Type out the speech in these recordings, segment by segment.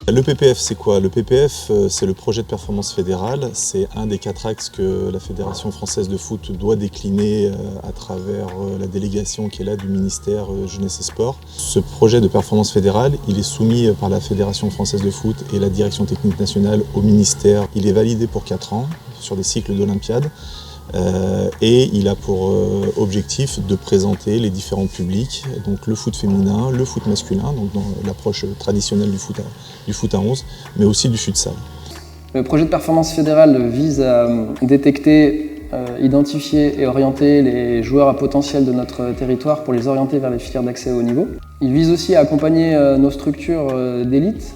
Le PPF, c'est quoi? Le PPF, c'est le projet de performance fédérale. C'est un des 4 axes que la Fédération française de foot doit décliner à travers la délégation qui est là du ministère Jeunesse et Sport. Ce projet de performance fédérale, il est soumis par la Fédération française de foot et la direction technique nationale au ministère. Il est validé pour 4 ans sur des cycles d'Olympiade. Et il a pour objectif de présenter les différents publics, donc le foot féminin, le foot masculin, donc dans l'approche traditionnelle du foot à 11, mais aussi du futsal. Le projet de performance fédérale vise à détecter, identifier et orienter les joueurs à potentiel de notre territoire pour les orienter vers les filières d'accès au haut niveau. Il vise aussi à accompagner nos structures d'élite,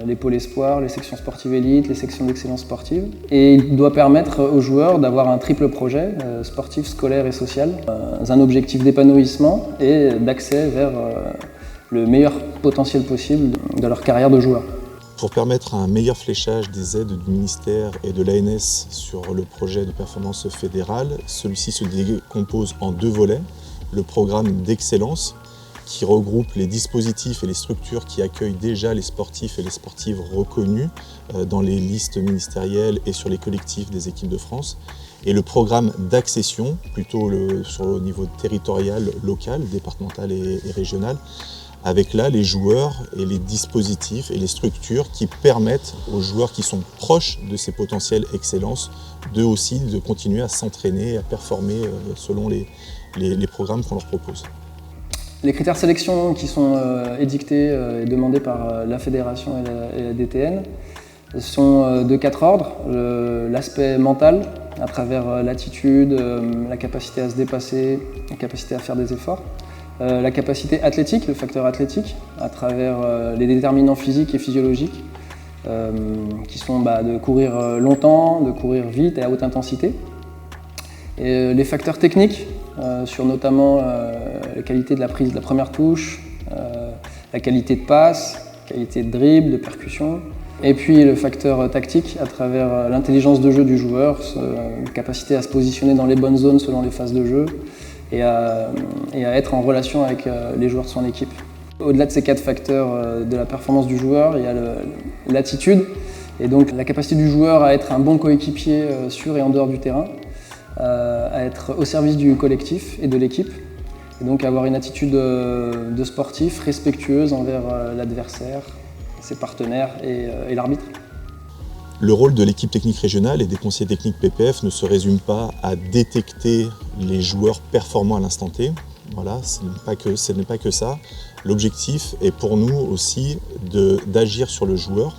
les pôles espoirs, les sections sportives élites, les sections d'excellence sportive. Et il doit permettre aux joueurs d'avoir un triple projet, sportif, scolaire et social, un objectif d'épanouissement et d'accès vers le meilleur potentiel possible de leur carrière de joueur. Pour permettre un meilleur fléchage des aides du ministère et de l'ANS sur le projet de performance fédérale, celui-ci se décompose en 2 volets. Le programme d'excellence, qui regroupe les dispositifs et les structures qui accueillent déjà les sportifs et les sportives reconnus dans les listes ministérielles et sur les collectifs des équipes de France. Et le programme d'accession, plutôt sur le niveau territorial, local, départemental et régional, avec là les joueurs et les dispositifs et les structures qui permettent aux joueurs qui sont proches de ces potentielles excellences d'eux aussi de continuer à s'entraîner, à performer selon les programmes qu'on leur propose. Les critères de sélection qui sont édictés et demandés par la Fédération et la DTN sont de 4 ordres. L'aspect mental, à travers l'attitude, la capacité à se dépasser, la capacité à faire des efforts. La capacité athlétique, le facteur athlétique, à travers les déterminants physiques et physiologiques, qui sont de courir longtemps, de courir vite et à haute intensité. Et les facteurs techniques, sur notamment la qualité de la prise de la première touche, la qualité de passe, la qualité de dribble, de percussion. Et puis le facteur tactique, à travers l'intelligence de jeu du joueur, capacité à se positionner dans les bonnes zones selon les phases de jeu, et à être en relation avec les joueurs de son équipe. Au-delà de ces 4 facteurs de la performance du joueur, il y a l'attitude, et donc la capacité du joueur à être un bon coéquipier sur et en dehors du terrain, à être au service du collectif et de l'équipe, et donc avoir une attitude de sportif respectueuse envers l'adversaire, ses partenaires et l'arbitre. Le rôle de l'équipe technique régionale et des conseillers techniques PPF ne se résume pas à détecter les joueurs performants à l'instant T. Voilà, ce n'est pas que ça. L'objectif est pour nous aussi d'agir sur le joueur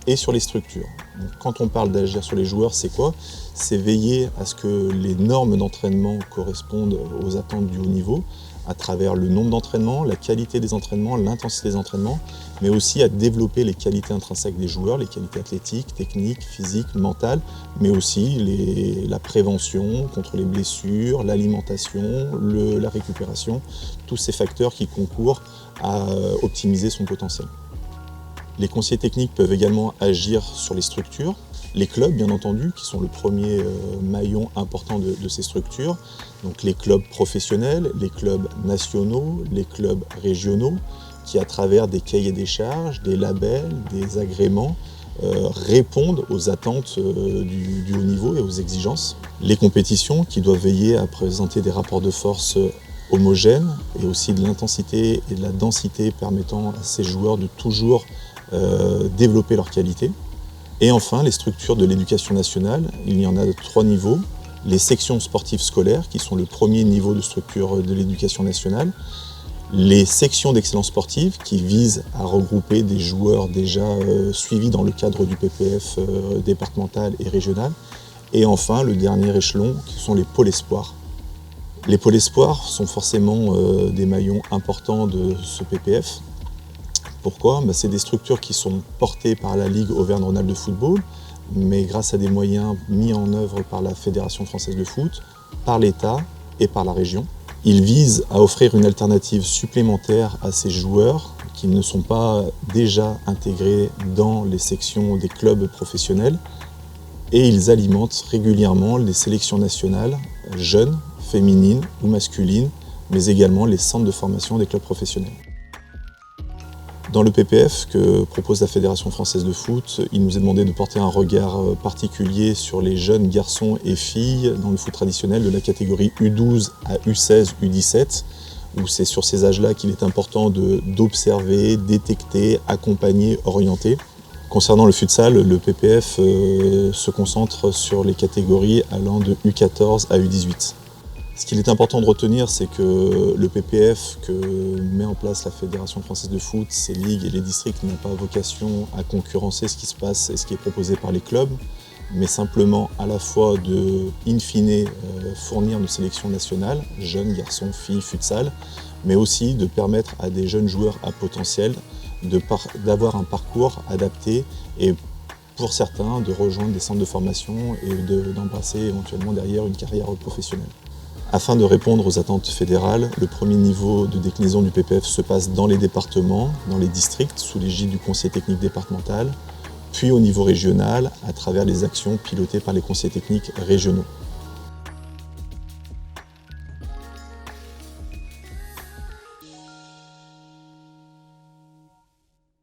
et sur les structures. Donc, quand on parle d'agir sur les joueurs, c'est quoi? C'est veiller à ce que les normes d'entraînement correspondent aux attentes du haut niveau, à travers le nombre d'entraînements, la qualité des entraînements, l'intensité des entraînements, mais aussi à développer les qualités intrinsèques des joueurs, les qualités athlétiques, techniques, physiques, mentales, mais aussi la prévention contre les blessures, l'alimentation, la récupération, tous ces facteurs qui concourent à optimiser son potentiel. Les conseillers techniques peuvent également agir sur les structures, les clubs bien entendu, qui sont le premier maillon important de ces structures, donc les clubs professionnels, les clubs nationaux, les clubs régionaux, qui à travers des cahiers des charges, des labels, des agréments, répondent aux attentes du haut niveau et aux exigences. Les compétitions qui doivent veiller à présenter des rapports de force homogènes et aussi de l'intensité et de la densité permettant à ces joueurs de toujours développer leur qualité. Et enfin, les structures de l'éducation nationale, il y en a de 3 niveaux. Les sections sportives scolaires, qui sont le premier niveau de structure de l'éducation nationale. Les sections d'excellence sportive, qui visent à regrouper des joueurs déjà suivis dans le cadre du PPF départemental et régional. Et enfin, le dernier échelon, qui sont les pôles espoirs. Les pôles espoirs sont forcément des maillons importants de ce PPF. Pourquoi? C'est des structures qui sont portées par la Ligue Auvergne-Rhône-Alpes de football, mais grâce à des moyens mis en œuvre par la Fédération française de foot, par l'État et par la région. Ils visent à offrir une alternative supplémentaire à ces joueurs qui ne sont pas déjà intégrés dans les sections des clubs professionnels, et ils alimentent régulièrement les sélections nationales jeunes, féminines ou masculines, mais également les centres de formation des clubs professionnels. Dans le PPF que propose la Fédération française de foot, il nous est demandé de porter un regard particulier sur les jeunes garçons et filles dans le foot traditionnel de la catégorie U12 à U16, U17, où c'est sur ces âges-là qu'il est important d'observer, détecter, accompagner, orienter. Concernant le futsal, le PPF se concentre sur les catégories allant de U14 à U18. Ce qu'il est important de retenir, c'est que le PPF que met en place la Fédération française de foot, ses ligues et les districts n'ont pas vocation à concurrencer ce qui se passe et ce qui est proposé par les clubs, mais simplement à la fois de, in fine, fournir nos sélections nationales, jeunes, garçons, filles, futsal, mais aussi de permettre à des jeunes joueurs à potentiel d'avoir un parcours adapté et pour certains de rejoindre des centres de formation et d'embrasser éventuellement derrière une carrière professionnelle. Afin de répondre aux attentes fédérales, le premier niveau de déclinaison du PPF se passe dans les départements, dans les districts, sous l'égide du conseil technique départemental, puis au niveau régional, à travers les actions pilotées par les conseils techniques régionaux.